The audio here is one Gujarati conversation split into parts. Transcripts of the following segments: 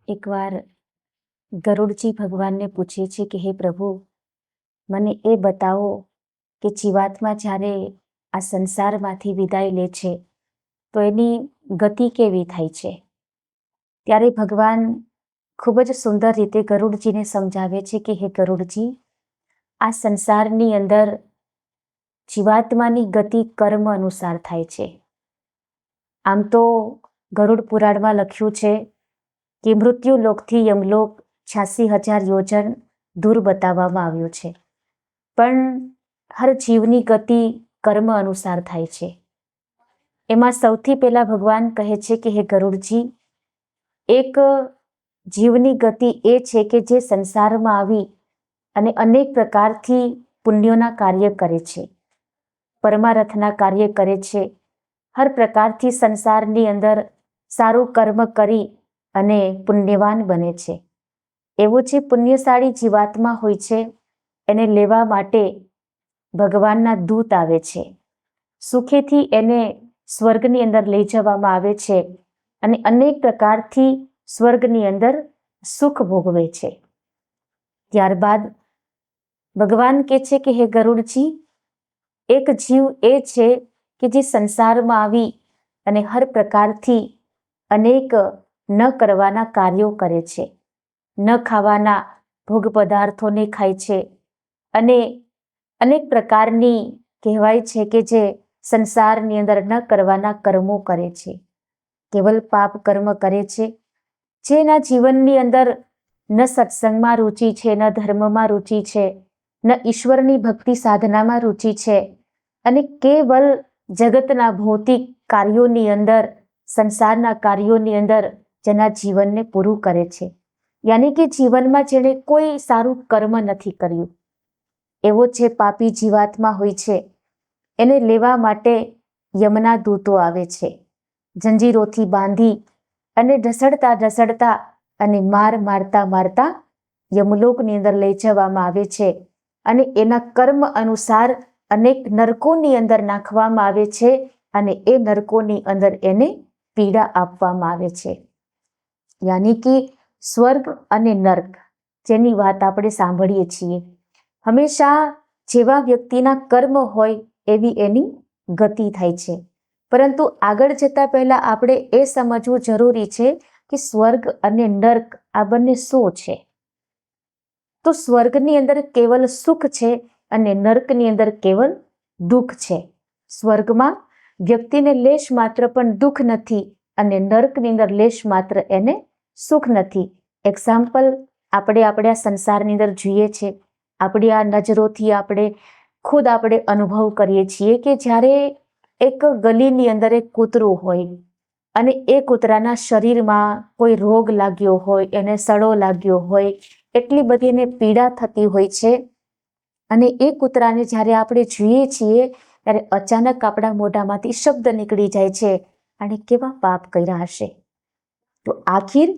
એકવાર ગરુડજી ભગવાનને પૂછે છે કે હે પ્રભુ, મને એ બતાવો કે જીવાત્મા જ્યારે આ સંસારમાંથી વિદાય લે છે તો એની ગતિ કેવી થાય છે. ત્યારે ભગવાન ખૂબ જ સુંદર રીતે ગરુડજીને સમજાવે છે કે હે ગરુડજી, આ સંસારની અંદર જીવાત્માની ગતિ કર્મ અનુસાર થાય છે. આમ તો ગરુડ પુરાણમાં લખ્યું છે કે મૃત્યુ લોકથી યમલોક 86,000 યોજન દૂર બતાવવામાં આવ્યું છે, પણ હર જીવની ગતિ કર્મ અનુસાર થાય છે. એમાં સૌથી પહેલા ભગવાન કહે છે કે હે ગરુડજી, એક જીવની ગતિ એ છે કે જે સંસારમાં આવી અને અનેક પ્રકારથી પુણ્યોના કાર્ય કરે છે, પરમારથના કાર્ય કરે છે, હર પ્રકારથી સંસારની અંદર સારું કર્મ કરી અને પુણ્યવાન બને છે. એવું જે પુણ્યશાળી જીવાત્મા હોય છે એને લેવા માટે ભગવાનના દૂત આવે છે. સુખેથી એને સ્વર્ગની અંદર લઈ જવામાં આવે છે અને અનેક પ્રકારથી સ્વર્ગની અંદર સુખ ભોગવે છે. ત્યારબાદ ભગવાન કહે છે કે હે ગરુડજી, એક જીવ એ છે કે જે સંસારમાં આવી અને હર પ્રકારથી અનેક ન કરવાના કાર્યો કરે છે, ન ખાવાના ભોગ પદાર્થોને ખાય છે અને અનેક પ્રકારની કહેવાય છે કે જે સંસારની અંદર ન કરવાના કર્મો કરે છે, કેવલ પાપ કર્મ કરે છે. જેના જીવનની અંદર ન સત્સંગમાં રુચિ છે, ન ધર્મમાં રુચિ છે, ન ઈશ્વરની ભક્તિ સાધનામાં રુચિ છે અને કેવલ જગતના ભૌતિક કાર્યોની અંદર, સંસારના કાર્યોની અંદર જેના જીવનને પૂરું કરે છે. યાની કે જીવનમાં જેણે કોઈ સારું કર્મ નથી કર્યું, એવો જે પાપી જીવાત્મા હોય છે એને લેવા માટે યમના દૂતો આવે છે, જંજીરોથી બાંધી અને ઢસડતા અને મારતા યમલોકની અંદર લઈ જવામાં આવે છે અને એના કર્મ અનુસાર અનેક નરકોની અંદર નાખવામાં આવે છે અને એ નરકોની અંદર એને પીડા આપવામાં આવે છે. યાની કે સ્વર્ગ અને નર્ક જેની વાત આપણે સાંભળીએ છીએ, હંમેશા જેવા વ્યક્તિના કર્મ હોય એવી એની ગતિ થાય છે. પરંતુ આગળ જતા પહેલા આપણે એ સમજવું જરૂરી છે કે સ્વર્ગ અને નર્ક આ બંને શું છે. તો સ્વર્ગની અંદર કેવલ સુખ છે અને નર્કની અંદર કેવલ દુઃખ છે. સ્વર્ગમાં વ્યક્તિને લેશ માત્ર પણ દુઃખ નથી અને નર્કની અંદર લેશ માત્ર એને સુખ નથી. એક્ઝામ્પલ આપણે આ સંસારની અંદર જોઈએ છે, આપણી આ નજરોથી આપણે ખુદ અનુભવ કરીએ છીએ કે જ્યારે એક ગલીની અંદર એક કૂતરું હોય અને એ કૂતરાના શરીરમાં કોઈ રોગ લાગ્યો હોય, એને સડો લાગ્યો હોય, એટલી બધી એને પીડા થતી હોય છે અને એ કૂતરાને જ્યારે આપણે જોઈએ છીએ ત્યારે અચાનક આપણા મોઢામાંથી શબ્દ નીકળી જાય છે, અને કેવા પાપ કર્યા હશે. તો આખિર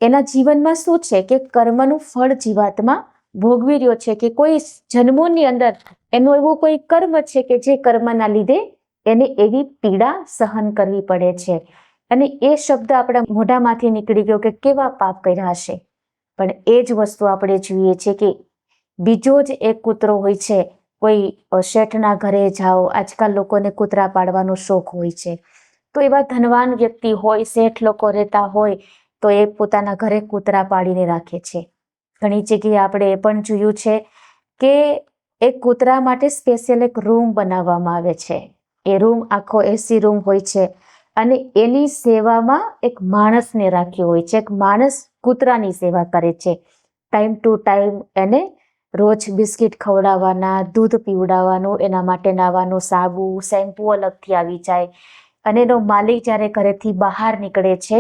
એના જીવનમાં શું છે કે કર્મનું ફળ જીવાત્મા ભોગવી રહ્યો છે કે કોઈ જન્મોની અંદર એનું એવું કોઈ કર્મ છે કે જે કર્મના લીધે એને એવી પીડા સહન કરવી પડે છે. અને એ શબ્દ આપણા મોઢામાંથી નીકળી ગયો કે કેવા પાપ કર્યા હશે. પણ એ જ વસ્તુ આપણે જોઈએ છે કે બીજો જ એક કૂતરો હોય છે. કોઈ શેઠના ઘરે જાઓ, આજકાલ લોકોને કૂતરા પાળવાનો શોખ હોય છે, તો એવા ધનવાન વ્યક્તિ હોય, શેઠ લોકો રહેતા હોય તો એ પોતાના ઘરે કૂતરા પાળીને રાખે છે. ઘણી જગ્યાએ આપણે એ પણ જોયું છે કે એક કૂતરા માટે સ્પેશિયલ એક રૂમ બનાવવામાં આવે છે. એ રૂમ આખો એસી રૂમ હોય છે અને એની સેવામાં એક માણસને રાખ્યો હોય છે. એક માણસ કૂતરાની સેવા કરે છે. ટાઈમ ટુ ટાઈમ એને રોજ બિસ્કિટ ખવડાવવાના, દૂધ પીવડાવવાનું, એના માટે નાવાનો સાબુ, શેમ્પુ અલગથી આવી જાય અને એનો માલિક જ્યારે ઘરેથી બહાર નીકળે છે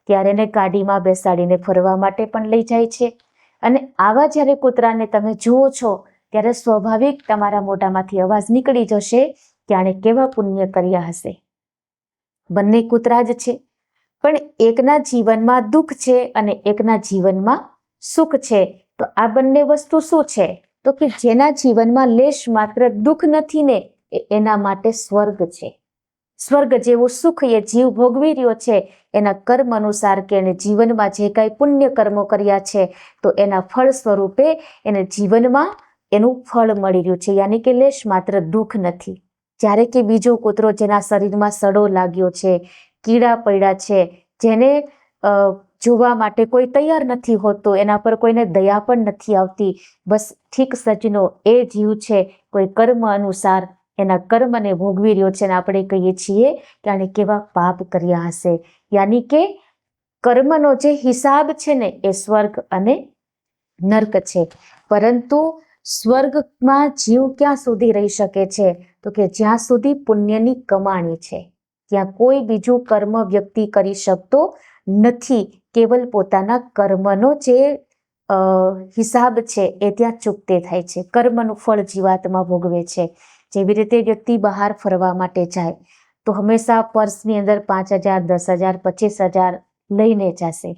ત્યારે એને ગાડીમાં બેસાડીને ફરવા માટે પણ લઈ જાય છે. અને આવા જ્યારે કૂતરાને તમે જુઓ છો ત્યારે સ્વાભાવિક તમારા મોઢામાંથી અવાજ નીકળી જશે કે આણે કેવા પુણ્ય કર્યા હશે. બંને કૂતરા જ છે, પણ એકના જીવનમાં દુઃખ છે અને એકના જીવનમાં સુખ છે. તો આ બંને વસ્તુ શું છે તો કે જેના જીવનમાં લેશ માત્ર દુઃખ નથી ને એના માટે સ્વર્ગ છે. સ્વર્ગ જેવું સુખ એ જીવ ભોગવી રહ્યો છે એના કર્મ અનુસાર કે એને જીવનમાં જે કાંઈ પુણ્ય કર્મો કર્યા છે તો એના ફળ સ્વરૂપે એને જીવનમાં એનું ફળ મળી રહ્યું છે, યાની કે લેશ માત્ર દુઃખ નથી. જ્યારે કે બીજો કૂતરો જેના શરીરમાં સડો લાગ્યો છે, કીડા પડ્યા છે, જેને જોવા માટે કોઈ તૈયાર નથી હોતું, એના પર કોઈને દયા પણ નથી આવતી, બસ ઠીક સજનો એ જીવ છે કોઈ કર્મ અનુસાર એના કર્મને ભોગવી રહ્યો છે, અને આપણે કહીએ છીએ કે આણે કેવા પાપ કર્યા હશે. યાની કે કર્મનો જે હિસાબ છે ને એ સ્વર્ગ અને નર્ક છે. પરંતુ સ્વર્ગમાં જીવ ક્યાં સુધી રહી શકે છે? તો કે જ્યાં સુધી પુણ્યની કમાણી છે, ત્યાં કોઈ બીજું કર્મ વ્યક્તિ કરી શકતો નથી. કેવલ પોતાના કર્મનો જે હિસાબ છે એ ત્યાં ચૂકતે થાય છે. કર્મનું ફળ જીવાત્મા ભોગવે છે. જેવી રીતે વ્યક્તિ બહાર ફરવા માટે જાય તો હંમેશા પર્સની અંદર 5,000, 10,000, 25,000 લઈને જશે.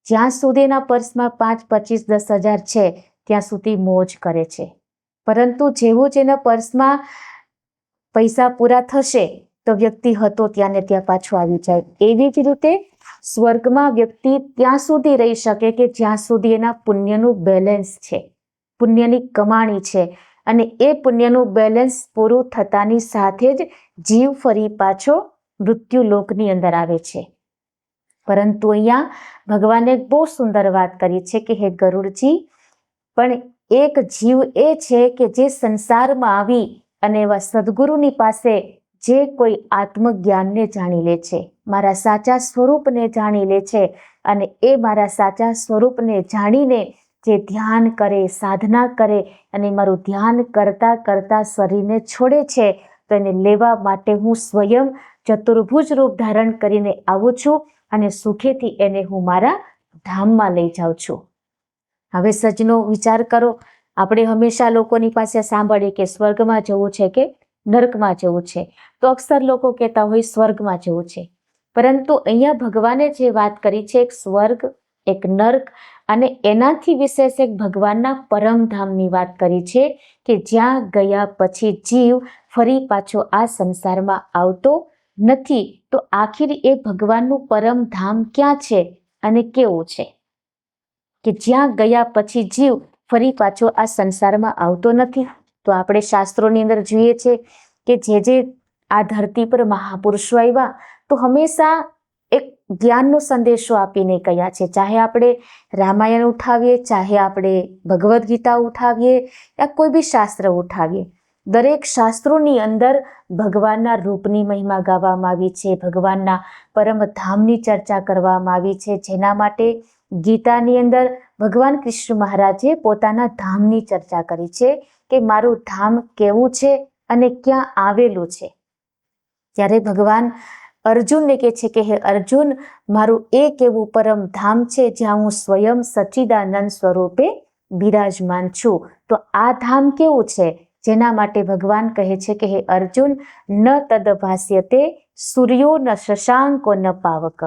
જ્યાં સુધી એના પર્સમાં 5, 25, 10,000 છે ત્યાં સુધી મોજ કરે છે. પરંતુ જેવું જ એના પર્સમાં પૈસા પૂરા થશે તો વ્યક્તિ હતો ત્યાં ને ત્યાં પાછો આવી જાય. એવી જ રીતે સ્વર્ગમાં વ્યક્તિ ત્યાં સુધી રહી શકે કે જ્યાં સુધી એના પુણ્યનું બેલેન્સ છે, પુણ્યની કમાણી છે, અને એ પુણ્યનું બેલેન્સ પૂરું થતાની સાથે જ જીવ ફરી પાછો મૃત્યુલોકની અંદર આવે છે. પરંતુ અહીંયા ભગવાને એક બહુ સુંદર વાત કરી છે કે હે ગરુડજી, પણ એક જીવ એ છે કે જે સંસારમાં આવી અને એવા સદગુરુની પાસે જે કોઈ આત્મજ્ઞાનને જાણી લે છે, મારા સાચા સ્વરૂપને જાણી લે છે, અને એ મારા સાચા સ્વરૂપને જાણીને જે ધ્યાન કરે, સાધના કરે અને મારું ધ્યાન કરતાં કરતાં શરીરને છોડે છે, તો એને લેવા માટે હું સ્વયં ચતુર્ભુજ રૂપ ધારણ કરીને આવું છું અને સુખેથી એને હું મારા ધામમાં લઈ જાઉં છું. હવે સજનો વિચાર કરો, આપણે હંમેશા લોકોની પાસે સાંભળીએ કે સ્વર્ગમાં જવું છે કે નર્કમાં જવું છે, તો અક્સર લોકો કહેતા હોય સ્વર્ગમાં જવું છે. પરંતુ અહીંયા ભગવાને જે વાત કરી છે, એક સ્વર્ગ, એક નર્ક અને એનાથી વિશેષ એક ભગવાનના પરમધામની વાત કરી છે કે જ્યાં ગયા પછી જીવ ફરી પાછો આ સંસારમાં આવતો નથી. તો આખિર એ ભગવાનનું પરમધામ ક્યાં છે અને કેવું છે કે જ્યાં ગયા પછી જીવ ફરી પાછો આ સંસારમાં આવતો નથી? તો આપણે શાસ્ત્રોની અંદર જોઈએ છે કે જે આ ધરતી પર મહાપુરુષો આવ્યા તો હંમેશા એક જ્ઞાનનો સંદેશો આપીને ગયા છે. ચાહે આપણે રામાયણ ઉઠાવીએ, ચાહે આપણે ભગવદ્ ગીતા ઉઠાવીએ, યા કોઈ બી શાસ્ત્ર ઉઠાવીએ, દરેક શાસ્ત્રોની અંદર ભગવાનના રૂપની મહિમા ગાવામાં આવી છે, ભગવાનના પરમધામની ચર્ચા કરવામાં આવી છે, જેના માટે ગીતાની અંદર ભગવાન કૃષ્ણ મહારાજે પોતાના ધામની ચર્ચા કરી છે કે મારું ધામ કેવું છે અને ક્યાં આવેલું છે. ત્યારે ભગવાન અર્જુનને કહે છે કે હે અર્જુન, મારું એક એવું પરમ ધામ છે જ્યાં હું સ્વયં સચ્ચિદાનંદ સ્વરૂપે બિરાજમાન છું. તો આ ધામ કેવું છે? જેના માટે ભગવાન કહે છે કે હે અર્જુન, ન તદ ભાસ્યતે સૂર્યો ન શશાંકો ન પાવક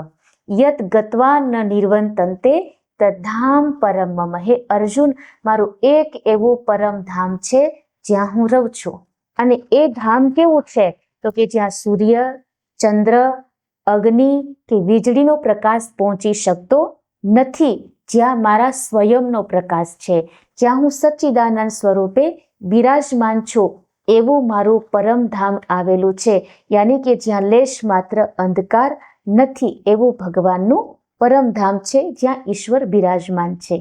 યત ગત્વા ન નિર્વંતંતે તદ્ધામ પરમ મમ. હે અર્જુન, મારું એક એવું પરમ ધામ છે જ્યાં હું રહું છું. અને એ ધામ કેવું છે? તો કે જ્યાં સૂર્ય, ચંદ્ર, અગ્નિ કે વીજળીનો પ્રકાશ પહોંચી શકતો નથી, જ્યાં મારા સ્વયંનો પ્રકાશ છે, જ્યાં હું સચ્ચિદાનંદ સ્વરૂપે બિરાજમાન છું, એવું મારું પરમધામ આવેલું છે. યાની કે જ્યાં લેશ માત્ર અંધકાર નથી, એવું ભગવાનનું પરમધામ છે જ્યાં ઈશ્વર બિરાજમાન છે.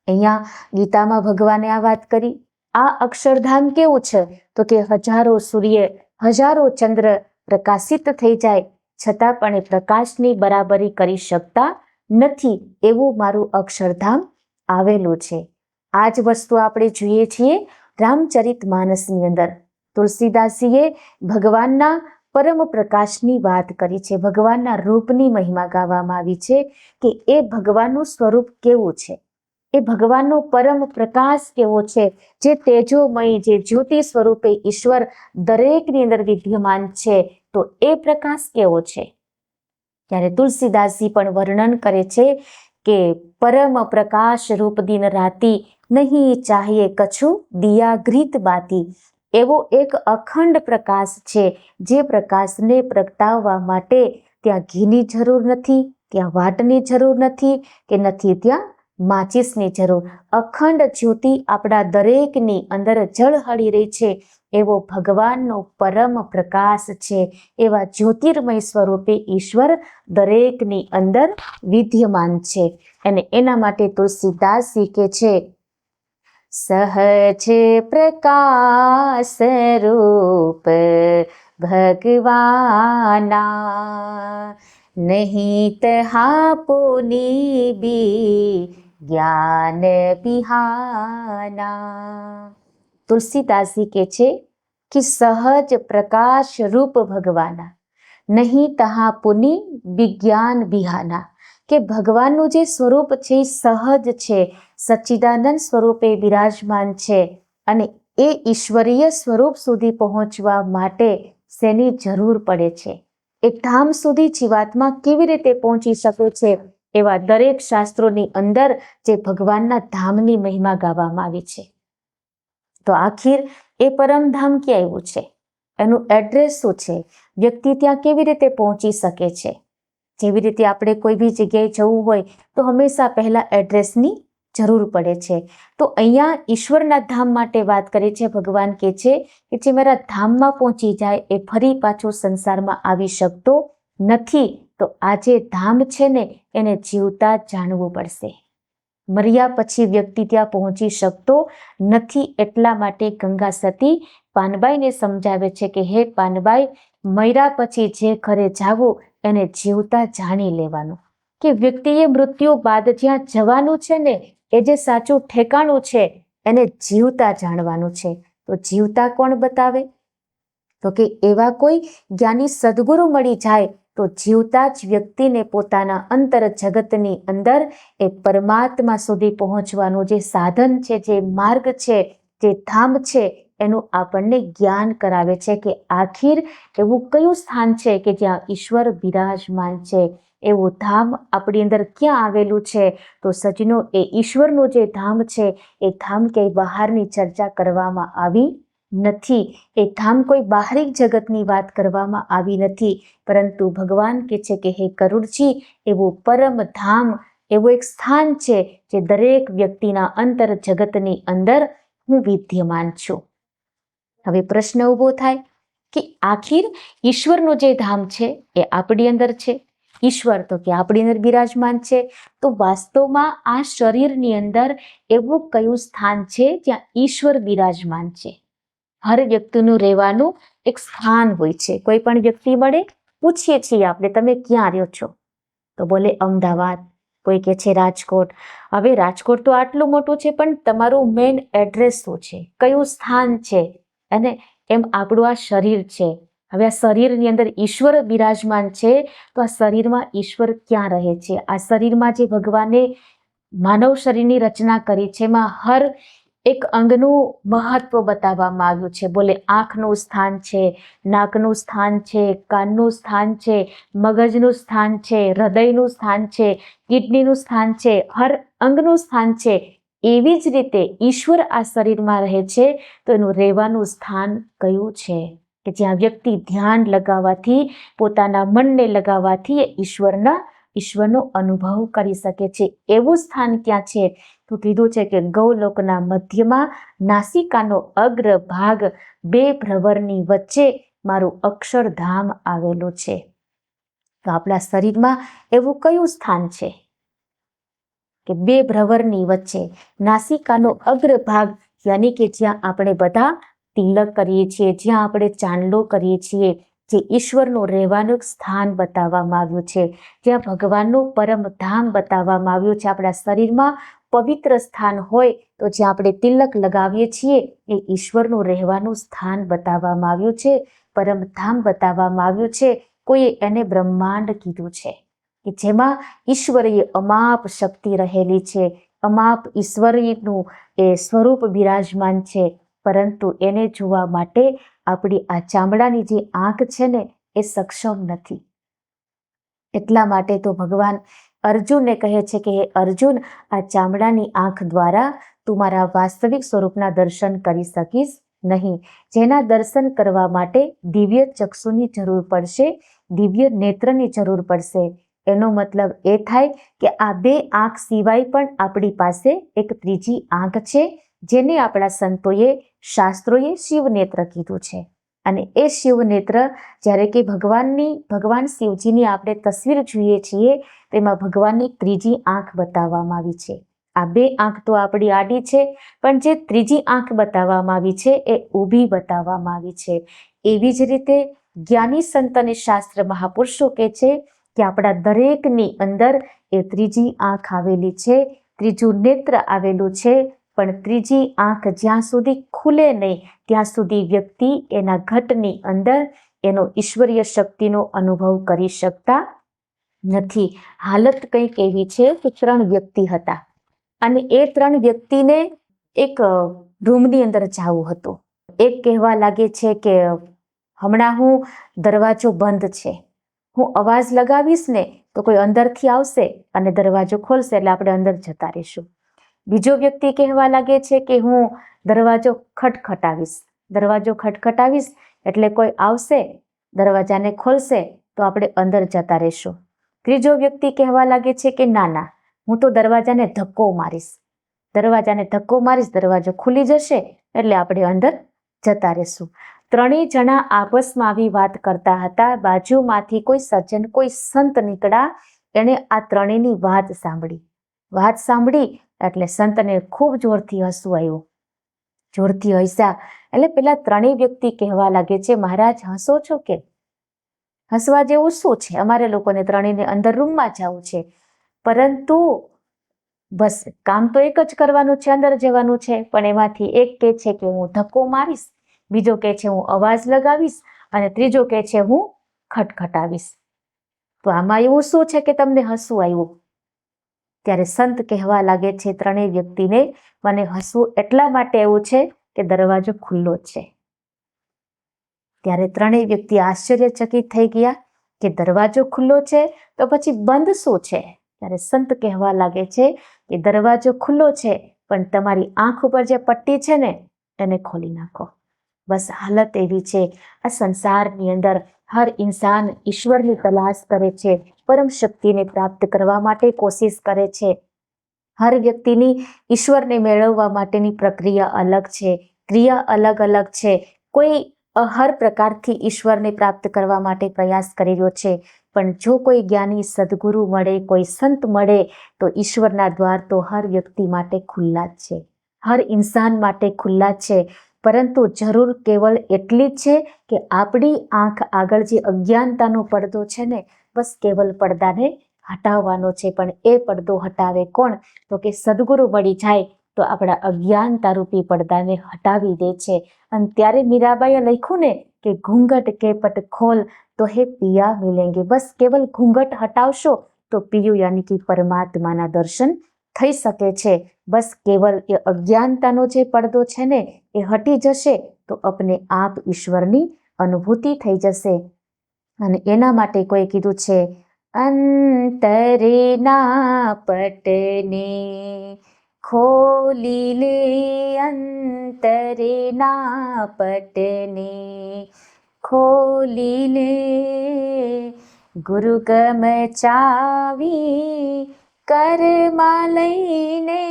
અહીંયા ગીતામાં ભગવાને આ વાત કરી. આ અક્ષરધામ કેવું છે? તો કે હજારો સૂર્ય, હજારો ચંદ્ર પ્રકાશિત થઈ જાય છતાં પણ એ પ્રકાશની બરાબરી કરી શકતા નથી, એવું મારું અક્ષરધામ આવેલું છે. આ જ વસ્તુ આપણે જોઈએ છીએ રામચરિત માનસની અંદર. તુલસીદાસજીએ ભગવાનના પરમ પ્રકાશની વાત કરી છે, ભગવાનના રૂપની મહિમા ગાવામાં આવી છે કે એ ભગવાનનું સ્વરૂપ કેવું છે, એ ભગવાનનો પરમ પ્રકાશ કેવો છે, જે તેજોમય, જે જ્યોતિ સ્વરૂપે ઈશ્વર દરેકની અંદર વિદ્યમાન છે, તો એ પ્રકાશ કેવો છે? ત્યારે તુલસીદાસજી પણ વર્ણન કરે છે કે પરમ પ્રકાશ રૂપ દિન રાતી નહીં ચાહીએ કछु દિયા ઘૃત બાતી. એવો એક અખંડ પ્રકાશ છે, જે પ્રકાશને પ્રગટાવવા માટે ત્યાં ઘીની જરૂર નથી, ત્યાં વાટની જરૂર નથી, કે નથી ત્યાં માચીસની જરૂર. અખંડ જ્યોતિ આપણા દરેકની અંદર ઝળહળી રહી છે. એવો ભગવાનનો પરમ પ્રકાશ છે. એવા જ્યોતિર્મય સ્વરૂપે ઈશ્વર દરેકની અંદર વિદ્યમાન છે. અને એના માટે તુલસીદાસ શીખે છે, સહજ પ્રકાશ રૂપ ભગવાના, નહીં તહા પુની બી જ્ઞાન બિહાના. તુલસીદાસજી કહે છે કે સહજ પ્રકાશ રૂપ ભગવાના, નહીં તહા પુની વિજ્ઞાન બિહાના, કે ભગવાનનું જે સ્વરૂપ છે એ સહજ છે, સચ્ચિદાનંદ સ્વરૂપે બિરાજમાન છે. અને એ ઈશ્વરીય સ્વરૂપ સુધી પહોંચવા માટે શેની જરૂર પડે છે, એ ધામ સુધી જીવાત્મા કેવી રીતે પહોંચી શકે છે, એવા દરેક શાસ્ત્રોની અંદર જે ભગવાનના ધામની મહિમા ગાવામાં આવી છે. તો આખીર એ પરમધામ ક્યાં આવ્યું છે, એનું એડ્રેસ શું છે, વ્યક્તિ ત્યાં કેવી રીતે પહોંચી શકે છે. જેવી રીતે આપણે કોઈ બી જગ્યાએ જવું હોય તો હંમેશા પહેલા એડ્રેસની જરૂર પડે છે. તો અહીંયા ઈશ્વરના ધામ માટે વાત કરી છે. ભગવાન કહે છે કે જે મારા ધામમાં પહોંચી જાય એ ફરી પાછો સંસારમાં આવી શકતો નથી. તો આ જે ધામ છે ને એને જીવતા જાણવું પડશે. મર્યા પછી વ્યક્તિ ત્યાં પહોંચી શકતો નથી. એટલા માટે ગંગા સતી પાનબાઈને સમજાવે છે કે હે પાનબાઈ, મર્યા પછી જે ઘરે જાવું એને જીવતા જાણી લેવાનું, કે વ્યક્તિએ મૃત્યુ બાદ જ્યાં જવાનું છે ને એ જે સાચું ઠેકાણું છે એને જીવતા જાણવાનું છે. તો જીવતા કોણ બતાવે, તો કે એવા કોઈ જ્ઞાની સદગુરુ મળી જાય તો જીવતા જ વ્યક્તિને પોતાના અંતર જગતની અંદર એ પરમાત્મા સુધી પહોંચવાનું જે સાધન છે, જે માર્ગ છે, જે ધામ છે, એનું આપણને જ્ઞાન કરાવે છે કે આખીર એવું કયું સ્થાન છે કે જ્યાં ઈશ્વર બિરાજમાન છે. એવું ધામ આપણી અંદર ક્યાં આવેલું છે, તો સજ્જનો એ ઈશ્વરનું જે ધામ છે એ ધામ ક્યાંય બહારની ચર્ચા કરવામાં આવી નથી. એ ધામ કોઈ બાહરિક જગતની વાત કરવામાં આવી નથી, પરંતુ ભગવાન કહે છે કે હે ગરુડજી, એવું પરમ ધામ, એવું એક સ્થાન છે જે દરેક વ્યક્તિના અંતર જગતની અંદર હું વિદ્યમાન છું. હવે પ્રશ્ન ઊભો થાય કે આખીર ઈશ્વરનું જે ધામ છે એ આપણી અંદર છે. ઈશ્વર તો કે આપણી અંદર બિરાજમાન છે. તો વાસ્તવમાં આ શરીરની અંદર એવું કયું સ્થાન છે જ્યાં ઈશ્વર બિરાજમાન છે? હર વ્યક્તિનું રહેવાનું એક સ્થાન હોય છે. કોઈ પણ વ્યક્તિ મળે, પૂછીએ છીએ આપણે, તમે ક્યાં રહ્યો છો? તો બોલે અમદાવાદ, કોઈ કહે છે રાજકોટ. હવે રાજકોટ તો આટલું મોટું છે, પણ તમારું મેઇન એડ્રેસ શું છે, કયું સ્થાન છે? અને એમ આપણું આ શરીર છે. હવે આ શરીરની અંદર ઈશ્વર બિરાજમાન છે, તો આ શરીરમાં ઈશ્વર ક્યાં રહે છે? આ શરીરમાં જે ભગવાને માનવ શરીરની રચના કરી છે એમાં હર એક અંગનું મહત્વ બતાવવામાં આવ્યું છે. બોલે આંખનું સ્થાન છે, નાકનું સ્થાન છે, કાનનું સ્થાન છે, મગજનું સ્થાન છે, હૃદયનું સ્થાન છે, કિડનીનું સ્થાન છે, હર અંગનું સ્થાન છે. એવી જ રીતે ઈશ્વર આ શરીરમાં રહે છે, તો એનું રહેવાનું સ્થાન કયું છે કે જ્યાં વ્યક્તિ ધ્યાન લગાવવાથી, પોતાના મનને લગાવવાથી ઈશ્વરનો અનુભવ કરી શકે છે. એવું સ્થાન ક્યાં છે? તો કીધું છે કે ગૌલોકના મધ્યમાં નાસિકાનો અગ્ર ભાગ, બે ભ્રવરની વચ્ચે મારું અક્ષરધામ આવેલું છે. તો આપણા શરીરમાં એવું કયું સ્થાન છે કે બે ભ્રવરની વચ્ચે નાસિકાનો અગ્ર ભાગ, યાની કે જ્યાં આપણે બધા તિલક કરીએ છીએ, જ્યાં આપણે ચાંદલો કરીએ છીએ, જે ઈશ્વરનું રહેવાનું સ્થાન બતાવવામાં આવ્યું છે, જ્યાં ભગવાનનું પરમ ધામ બતાવવામાં આવ્યું છે. આપણા શરીરમાં પવિત્ર સ્થાન હોય તો જ્યાં આપણે તિલક લગાવીએ છીએ એ ઈશ્વરનું રહેવાનું સ્થાન બતાવવામાં આવ્યું છે, પરમ ધામ બતાવવામાં આવ્યું છે. કોઈએ એને બ્રહ્માંડ કીધું છે કે જેમાં ઈશ્વરીય અમાપ શક્તિ રહેલી છે, અમાપ ઈશ્વરીનું એ સ્વરૂપ બિરાજમાન છે. પરંતુ એને જોવા માટે આપણી આ ચામડાની જે આંખ છે ને એ સક્ષમ નથી. એટલા માટે તો ભગવાન અર્જુનને કહે છે કે હે અર્જુન, આ ચામડાની આંખ દ્વારા તું મારા વાસ્તવિક સ્વરૂપના દર્શન કરી શકીશ નહીં. જેના દર્શન કરવા માટે દિવ્ય ચક્ષુની જરૂર પડશે, દિવ્ય નેત્રની જરૂર પડશે. એનો મતલબ એ થાય કે આ બે આંખ સિવાય પણ આપણી પાસે એક ત્રીજી આંખ છે, જેને આપણા સંતોએ, શાસ્ત્રોએ શિવનેત્ર કીધું છે. અને એ શિવનેત્ર જ્યારે કે ભગવાન શિવજીની આપણે તસવીર જોઈએ છીએ તેમાં ભગવાનની ત્રીજી આંખ બતાવવામાં આવી છે. આ બે આંખ તો આપણી આડી છે, પણ જે ત્રીજી આંખ બતાવવામાં આવી છે એ ઊભી બતાવવામાં આવી છે. એવી જ રીતે જ્ઞાની સંત અને શાસ્ત્ર મહાપુરુષો કહે છે કે આપણા દરેકની અંદર એ ત્રીજી આંખ આવેલી છે, ત્રીજું નેત્ર આવેલું છે. પણ ત્રીજી આંખ જ્યાં સુધી ખુલે નહીં ત્યાં સુધી વ્યક્તિ એના ઘટની અંદર એનો ઈશ્વરીય શક્તિનો અનુભવ કરી શકતા નથી. હાલત કંઈક એવી છે કે 3 વ્યક્તિ હતા અને એ 3 વ્યક્તિને એક રૂમની અંદર જવું હતું. એક કહેવા લાગે છે કે હમણાં હું દરવાજો બંધ છે, હું અવાજ લગાવીશ ને તો કોઈ અંદરથી આવશે અને દરવાજો ખોલશે એટલે આપણે અંદર જતા રહીશું. બીજો વ્યક્તિ કહેવા લાગે છે કે હું દરવાજો ખટખટાવીશ એટલે કોઈ આવશે, દરવાજાને ખોલશે તો આપણે અંદર જતા રહીશું. ત્રીજો વ્યક્તિ કહેવા લાગે છે કે ના, હું તો દરવાજાને ધક્કો મારીશ, દરવાજો ખુલી જશે એટલે આપણે અંદર જતા રહીશું. 3 જણા આપસમાં આવી વાત કરતા હતા. બાજુમાંથી કોઈ સજ્જન, કોઈ સંત નીકળ્યા. એણે આ 3ની વાત સાંભળી એટલે સંતને ખૂબ જોરથી હસવું આવ્યું. જોરથી હસ્યા એટલે પેલા 3 વ્યક્તિ કહેવા લાગે છે, મહારાજ હસો છો કે? હસવા જેવું શું છે? અમારે લોકોને 3ને અંદર રૂમમાં જવું છે, પરંતુ બસ કામ તો એક જ કરવાનું છે, અંદર જવાનું છે. પણ એમાંથી એક કહે છે કે હું ધક્કો મારીશ, બીજો કહે છે હું અવાજ લગાવીશ અને ત્રીજો કહે છે હું ખટખટાવીશ. તો આમાં એવું શું છે કે તમને હસવું આવ્યું? ત્યારે સંત કહેવા લાગે છે 3 વ્યક્તિને, મને હસવું એટલા માટે એવું છે કે દરવાજો ખુલ્લો છે. ત્યારે 3 વ્યક્તિ આશ્ચર્યચકિત થઈ ગયા કે દરવાજો ખુલ્લો છે તો પછી બંધ શું છે? ત્યારે સંત કહેવા લાગે છે કે દરવાજો ખુલ્લો છે પણ તમારી આંખ ઉપર જે પટ્ટી છે ને એને ખોલી નાખો. બસ હાલત એવી છે. આ સંસારની અંદર હર ઇન્સાન ઈશ્વરની તલાશ કરે છે, પરમ શક્તિને પ્રાપ્ત કરવા માટે કોશિશ કરે છે. હર વ્યક્તિની ઈશ્વરને મેળવવા માટેની પ્રક્રિયા અલગ છે, ક્રિયા અલગ અલગ છે. કોઈ હર પ્રકારથી ઈશ્વરને પ્રાપ્ત કરવા માટે પ્રયાસ કરી રહ્યો છે, પણ જો કોઈ જ્ઞાની સદગુરુ મળે, કોઈ સંત મળે તો ઈશ્વરના દ્વાર તો હર વ્યક્તિ માટે ખુલ્લા જ છે, હર ઇન્સાન માટે ખુલ્લા જ છે. પરંતુ જરૂર કેવળ એટલી જ છે કે આપણી આંખ આગળ જે અજ્ઞાનતાનો પડદો છે ને, બસ કેવલ પડદાને હટાવવાનો છે. પણ એ પડદો હટાવે કોણ? તો કે સદગુરુ મળી જાય તો આપણા અજ્ઞાનતારૂપી પડદાને હટાવી દે છે. અને ત્યારે મીરાબાઈએ લખ્યું ને કે ઘૂંઘટ કેપટ ખોલ તો હે પિયા મિલેંગે. બસ કેવલ ઘૂંઘટ હટાવશો તો પિયું યાની કે પરમાત્માના દર્શન થઈ શકે છે. બસ કેવલ એ અજ્ઞાનતાનો જે પડદો છે ને એ હટી જશે તો અપને આપ ઈશ્વરની અનુભૂતિ થઈ જશે. અને એના માટે કોઈ કીધું છે અંતરેના પટને ખોલી લે, અંતરેના પટને ખોલી લે, ગુરુગમ ચાવી કરમાં લઈને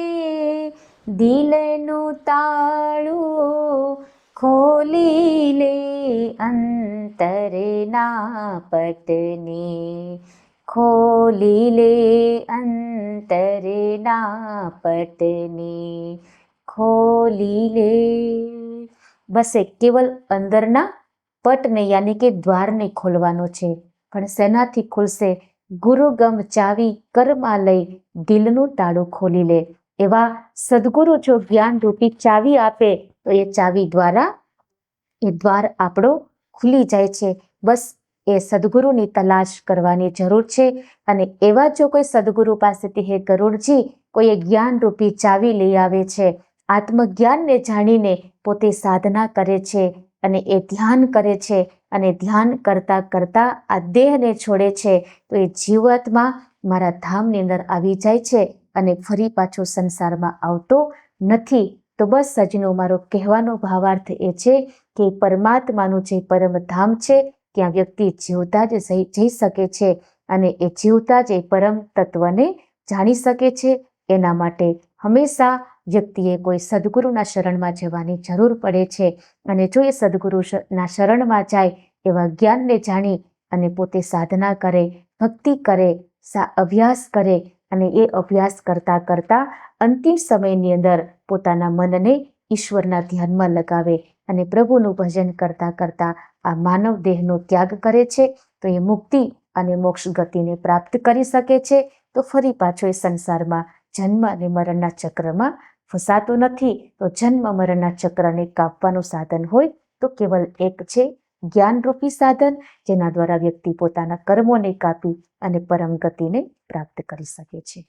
દિલનું તાળું ખોલી લે, અંતરના પટને ખોલી લે, અંતરના પટને ખોલી લે. બસ કેવલ અંદરના પટને યાની કે દ્વારને ખોલવાનો છે. પણ શેનાથી ખુલશે? ગુરુગમ ચાવી કરમાં લઈ દિલનું તાળું ખોલી લે. એવા સદગુરુ જો જ્ઞાન રૂપી ચાવી આપે તો એ ચાવી દ્વારા એ દ્વાર આપણો ખુલી જાય છે. બસ એ સદગુરુની તલાશ કરવાની જરૂર છે. અને એવા જો કોઈ સદગુરુ પાસેથી હે ગરુડજી કોઈ જ્ઞાન રૂપી ચાવી લઈ આવે છે, આત્મજ્ઞાનને જાણીને પોતે સાધના કરે છે અને એ ધ્યાન કરે છે અને ધ્યાન કરતાં કરતાં આ દેહને છોડે છે તો એ જીવાત્મા મારા ધામની અંદર આવી જાય છે અને ફરી પાછો સંસારમાં આવતો નથી. તો તો બસ સજ્જનો, મારો કહેવાનો ભાવાર્થ એ છે કે પરમાત્માનું જે પરમધામ છે ત્યાં વ્યક્તિ જીવતા જ જઈ શકે છે અને એ જીવતા જ એ પરમ તત્વને જાણી શકે છે. એના માટે હંમેશા વ્યક્તિએ કોઈ સદગુરુના શરણમાં જવાની જરૂર પડે છે અને જો એ સદગુરુના શરણમાં જાય, એવા જ્ઞાનને જાણી અને પોતે સાધના કરે, ભક્તિ કરે, અભ્યાસ કરે અને એ અભ્યાસ કરતાં કરતાં અંતિમ સમયની અંદર પોતાના મનને ઈશ્વરના ધ્યાનમાં લગાવે અને પ્રભુનું ભજન કરતાં કરતાં આ માનવ દેહનો ત્યાગ કરે છે, તો એ મુક્તિ અને મોક્ષ ગતિને પ્રાપ્ત કરી શકે છે. તો ફરી પાછો એ સંસારમાં જન્મ અને મરણના ચક્રમાં ફસાતો નથી. તો જન્મ મરણના ચક્રને કાપવાનું સાધન હોય તો કેવલ એક છે, જ્ઞાનરૂપી સાધન, જેના દ્વારા વ્યક્તિ પોતાના કર્મોને કાપી અને પરમ ગતિને પ્રાપ્ત કરી શકે છે.